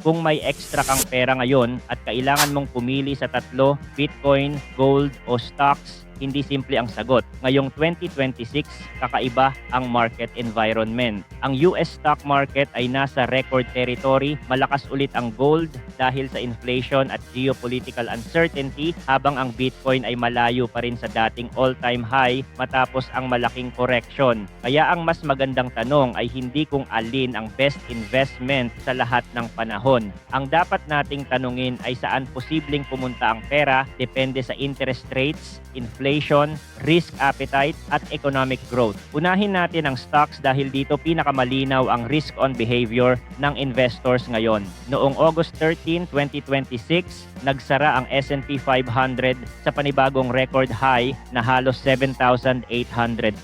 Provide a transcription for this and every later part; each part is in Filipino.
Kung may extra kang pera ngayon at kailangan mong pumili sa tatlo, Bitcoin, gold o stocks, hindi simple ang sagot. Ngayong 2026, kakaiba ang market environment. Ang US stock market ay nasa record territory, malakas ulit ang gold dahil sa inflation at geopolitical uncertainty, habang ang Bitcoin ay malayo pa rin sa dating all-time high matapos ang malaking correction. Kaya ang mas magandang tanong ay hindi kung alin ang best investment sa lahat ng panahon. Ang dapat nating tanungin ay saan posibleng pumunta ang pera, depende sa interest rates, inflation, risk appetite at economic growth. Unahin natin ang stocks dahil dito pinakamalinaw ang risk on behavior ng investors ngayon. Noong August 13, 2026, nagsara ang S&P 500 sa panibagong record high na halos 7,800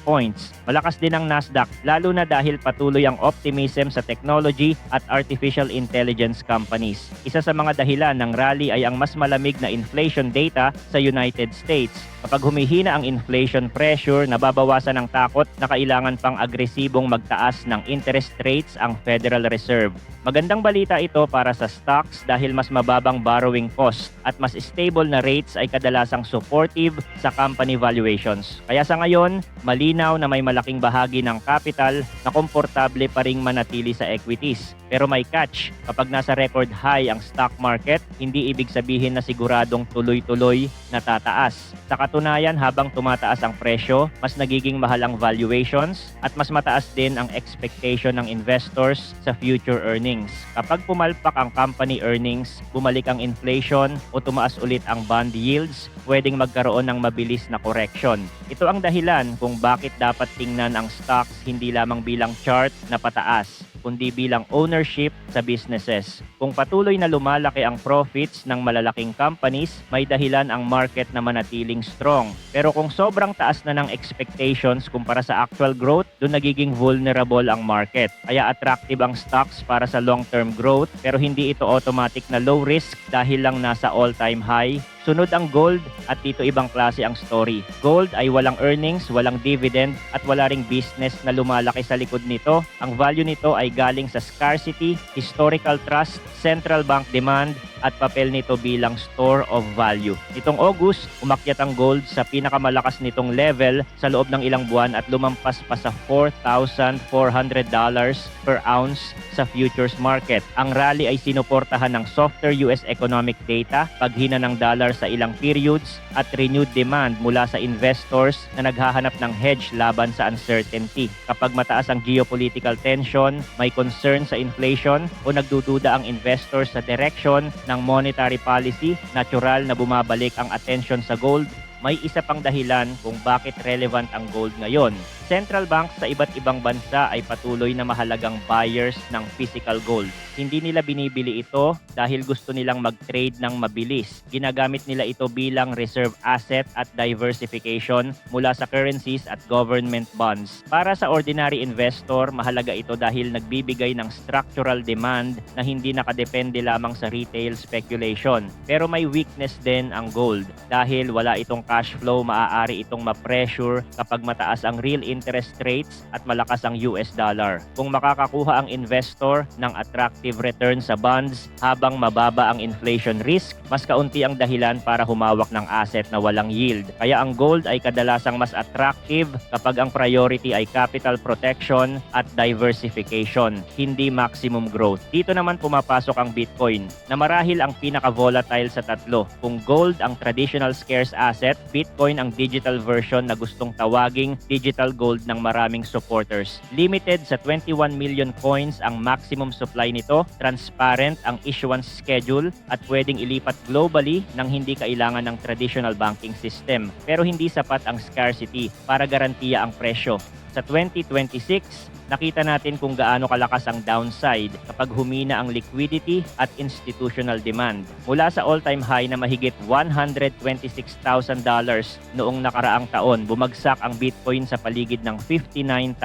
points. Malakas din ang Nasdaq lalo na dahil patuloy ang optimism sa technology at artificial intelligence companies. Isa sa mga dahilan ng rally ay ang mas malamig na inflation data sa United States. Kapag humihina ang inflation pressure, nababawasan ang takot na kailangan pang agresibong magtaas ng interest rates ang Federal Reserve. Magandang balita ito para sa stocks dahil mas mababang borrowing cost at mas stable na rates ay kadalasang supportive sa company valuations. Kaya sa ngayon, malinaw na may malaking bahagi ng capital na komportable pa ring manatili sa equities. Pero may catch, kapag nasa record high ang stock market, hindi ibig sabihin na siguradong tuloy-tuloy na tataas. Sa katunayan, habang tumataas ang presyo, mas nagiging mahal ang valuations at mas mataas din ang expectation ng investors sa future earnings. Kapag pumalpak ang company earnings, bumalik ang inflation o tumaas ulit ang bond yields, pwedeng magkaroon ng mabilis na correction. Ito ang dahilan kung bakit dapat tingnan ang stocks hindi lamang bilang chart na pataas, kundi bilang ownership sa businesses. Kung patuloy na lumalaki ang profits ng malalaking companies, may dahilan ang market na manatiling strong. Pero kung sobrang taas na ng expectations kumpara sa actual growth, doon nagiging vulnerable ang market. Kaya attractive ang stocks para sa long-term growth, pero hindi ito automatic na low risk dahil lang nasa all-time high. Sunod ang gold at dito ibang klase ang story. Gold ay walang earnings, walang dividend at wala ring business na lumalaki sa likod nito. Ang value nito ay galing sa scarcity, historical trust, central bank demand at papel nito bilang store of value. Nitong August, umakyat ang gold sa pinakamalakas nitong level sa loob ng ilang buwan at lumampas pa sa $4,400 per ounce sa futures market. Ang rally ay sinuportahan ng softer US economic data, paghina ng dollar sa ilang periods at renewed demand mula sa investors na naghahanap ng hedge laban sa uncertainty. Kapag mataas ang geopolitical tension, may concern sa inflation o nagdududa ang investors sa direction ng monetary policy, natural na bumabalik ang attention sa gold. May isa pang dahilan kung bakit relevant ang gold ngayon. Central banks sa iba't ibang bansa ay patuloy na mahalagang buyers ng physical gold. Hindi nila binibili ito dahil gusto nilang mag-trade ng mabilis. Ginagamit nila ito bilang reserve asset at diversification mula sa currencies at government bonds. Para sa ordinary investor, mahalaga ito dahil nagbibigay ng structural demand na hindi nakadepende lamang sa retail speculation. Pero may weakness din ang gold dahil wala itong cash flow, maaari itong ma-pressure kapag mataas ang real interest rates at malakas ang US dollar. Kung makakakuha ang investor ng attractive return sa bonds habang mababa ang inflation risk, mas kaunti ang dahilan para humawak ng asset na walang yield. Kaya ang gold ay kadalasang mas attractive kapag ang priority ay capital protection at diversification, hindi maximum growth. Dito naman pumapasok ang Bitcoin na marahil ang pinaka-volatile sa tatlo. Kung gold ang traditional scarce asset, Bitcoin ang digital version na gustong tawaging digital gold ng maraming supporters. Limited sa 21 million coins ang maximum supply nito, transparent ang issuance schedule at pwedeng ilipat globally nang hindi kailangan ng traditional banking system. Pero hindi sapat ang scarcity para garantiya ang presyo. Sa 2026, nakita natin kung gaano kalakas ang downside kapag humina ang liquidity at institutional demand. Mula sa all-time high na mahigit $126,000 noong nakaraang taon, bumagsak ang Bitcoin sa paligid ng $59,000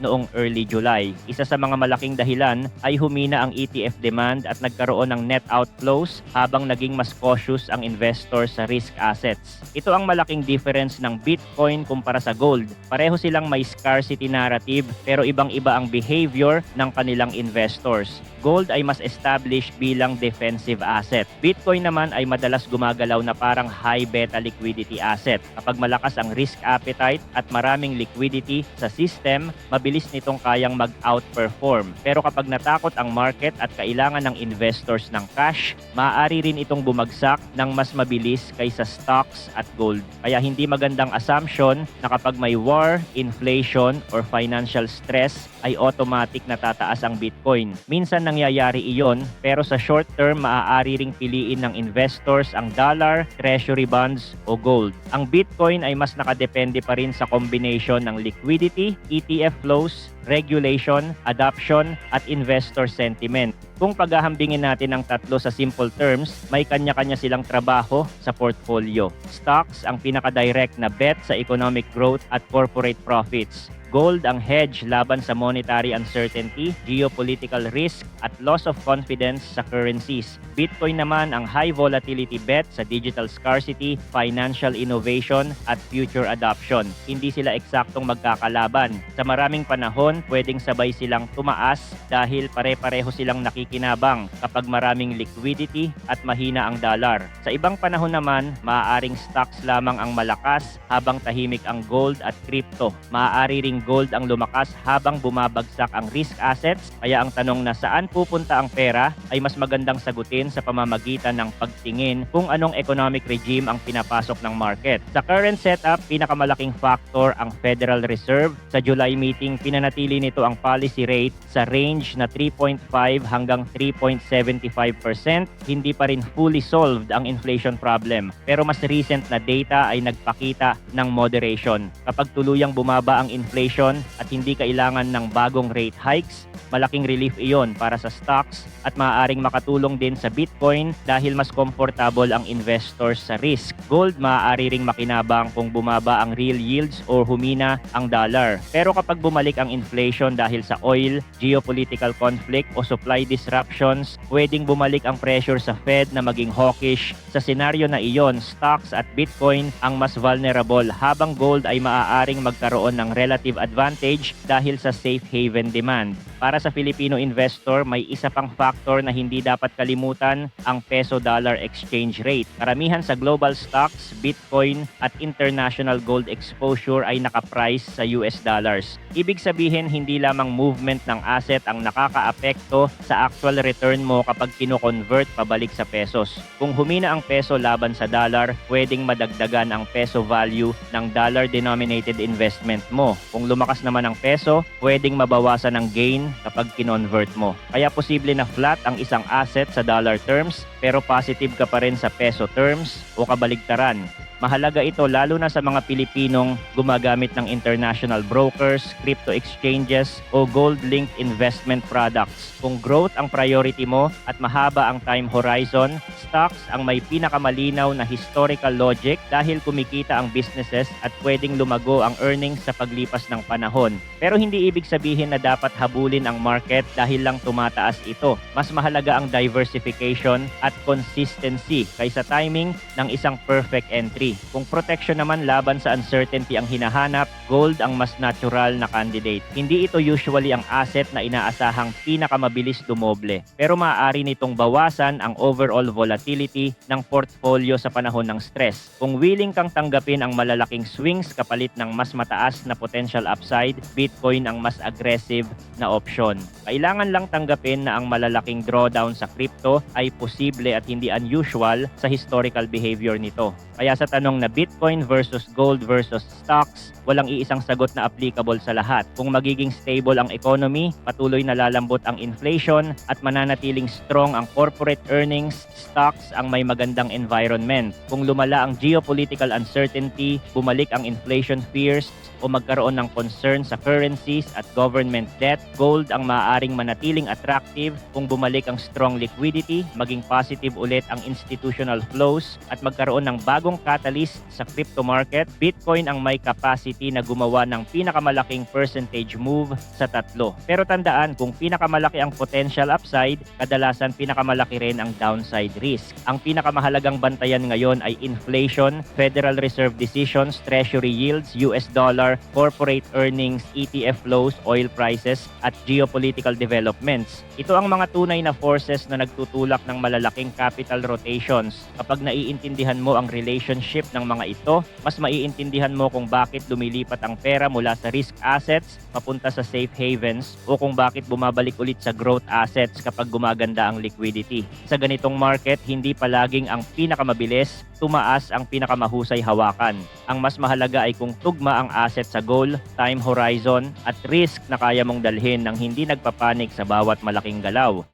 noong early July. Isa sa mga malaking dahilan ay humina ang ETF demand at nagkaroon ng net outflows habang naging mas cautious ang investors sa risk assets. Ito ang malaking difference ng Bitcoin kumpara sa gold. Pareho silang may scarcity narrative pero ibang-iba ang behavior ng kanilang investors. Gold ay mas established bilang defensive asset. Bitcoin naman ay madalas gumagalaw na parang high beta liquidity asset. Kapag malakas ang risk appetite at maraming liquidity sa system, mabilis nitong kayang mag-outperform. Pero kapag natakot ang market at kailangan ng investors ng cash, maaari rin itong bumagsak ng mas mabilis kaysa stocks at gold. Kaya hindi magandang assumption na kapag may war, inflation, or financial stress ay automatic na tataas ang Bitcoin. Minsan nangyayari iyon, pero sa short term maaari ring piliin ng investors ang dollar, treasury bonds o gold. Ang Bitcoin ay mas nakadepende pa rin sa combination ng liquidity, ETF flows, regulation, adoption at investor sentiment. Kung paghahambingin natin ang tatlo sa simple terms, may kanya-kanya silang trabaho sa portfolio. Stocks ang pinaka-direct na bet sa economic growth at corporate profits. Gold ang hedge laban sa monetary uncertainty, geopolitical risk at loss of confidence sa currencies. Bitcoin naman ang high volatility bet sa digital scarcity, financial innovation at future adoption. Hindi sila eksaktong magkakalaban. Sa maraming panahon, pwedeng sabay silang tumaas dahil pare-pareho silang nakikinabang kapag maraming liquidity at mahina ang dollar. Sa ibang panahon naman, maaaring stocks lamang ang malakas habang tahimik ang gold at crypto. Maaari ring gold ang lumakas habang bumabagsak ang risk assets, kaya ang tanong na saan pupunta ang pera ay mas magandang sagutin sa pamamagitan ng pagtingin kung anong economic regime ang pinapasok ng market. Sa current setup, pinakamalaking factor ang Federal Reserve. Sa July meeting, pinanatili nito ang policy rate sa range na 3.5 hanggang 3.75%. Hindi pa rin fully solved ang inflation problem, pero mas recent na data ay nagpakita ng moderation. Kapag tuluyang bumaba ang inflation at hindi kailangan ng bagong rate hikes, malaking relief iyon para sa stocks at maaaring makatulong din sa Bitcoin dahil mas comfortable ang investors sa risk. Gold maaari ring makinabang kung bumaba ang real yields o humina ang dollar. Pero kapag bumalik ang inflation dahil sa oil, geopolitical conflict o supply disruptions, pwedeng bumalik ang pressure sa Fed na maging hawkish. Sa senaryo na iyon, stocks at Bitcoin ang mas vulnerable habang gold ay maaaring magkaroon ng relative advantage dahil sa safe haven demand. Para sa Filipino investor, may isa pang factor na hindi dapat kalimutan, ang peso-dollar exchange rate. Karamihan sa global stocks, Bitcoin at international gold exposure ay nakaprice sa US dollars. Ibig sabihin, hindi lamang movement ng asset ang nakakaapekto sa actual return mo kapag kino-convert pabalik sa pesos. Kung humina ang peso laban sa dollar, pwedeng madagdagan ang peso value ng dollar-denominated investment mo. Kung lumakas naman ang peso, pwedeng mabawasan ang gain kapag kinonvert mo. Kaya posible na flat ang isang asset sa dollar terms pero positive ka pa rin sa peso terms o kabaligtaran. Mahalaga ito lalo na sa mga Pilipinong gumagamit ng international brokers, crypto exchanges o gold-linked investment products. Kung growth ang priority mo at mahaba ang time horizon, stocks ang may pinakamalinaw na historical logic dahil kumikita ang businesses at pwedeng lumago ang earnings sa paglipas ng panahon. Pero hindi ibig sabihin na dapat habulin ang market dahil lang tumataas ito. Mas mahalaga ang diversification at consistency kaysa timing ng isang perfect entry. Kung protection naman laban sa uncertainty ang hinahanap, gold ang mas natural na candidate. Hindi ito usually ang asset na inaasahang pinakamabilis dumoble, pero maaari nitong bawasan ang overall volatility ng portfolio sa panahon ng stress. Kung willing kang tanggapin ang malalaking swings kapalit ng mas mataas na potential upside, Bitcoin ang mas aggressive na option. Kailangan lang tanggapin na ang malalaking drawdown sa crypto ay posible at hindi unusual sa historical behavior nito. Kaya sa tanong na Bitcoin versus gold versus stocks, walang iisang sagot na applicable sa lahat. Kung magiging stable ang economy, patuloy na lalambot ang inflation at mananatiling strong ang corporate earnings, stocks ang may magandang environment. Kung lumala ang geopolitical uncertainty, bumalik ang inflation fears, o magkaroon ng concern sa currencies at government debt, gold ang maaaring manatiling attractive kung bumalik ang strong liquidity, maging positive ulit ang institutional flows at magkaroon ng bagong catalyst catalyst sa crypto market, Bitcoin ang may capacity na gumawa ng pinakamalaking percentage move sa tatlo. Pero tandaan, kung pinakamalaki ang potential upside, kadalasan pinakamalaki rin ang downside risk. Ang pinakamahalagang bantayan ngayon ay inflation, Federal Reserve decisions, treasury yields, US dollar, corporate earnings, ETF flows, oil prices, at geopolitical developments. Ito ang mga tunay na forces na nagtutulak ng malalaking capital rotations. Kapag naiintindihan mo ang relationship ng mga ito, mas maiintindihan mo kung bakit lumilipat ang pera mula sa risk assets papunta sa safe havens o kung bakit bumabalik ulit sa growth assets kapag gumaganda ang liquidity. Sa ganitong market, hindi palaging ang pinakamabilis, tumaas ang pinakamahusay hawakan. Ang mas mahalaga ay kung tugma ang asset sa goal, time horizon, at risk na kaya mong dalhin nang hindi nagpapanik sa bawat malaking galaw.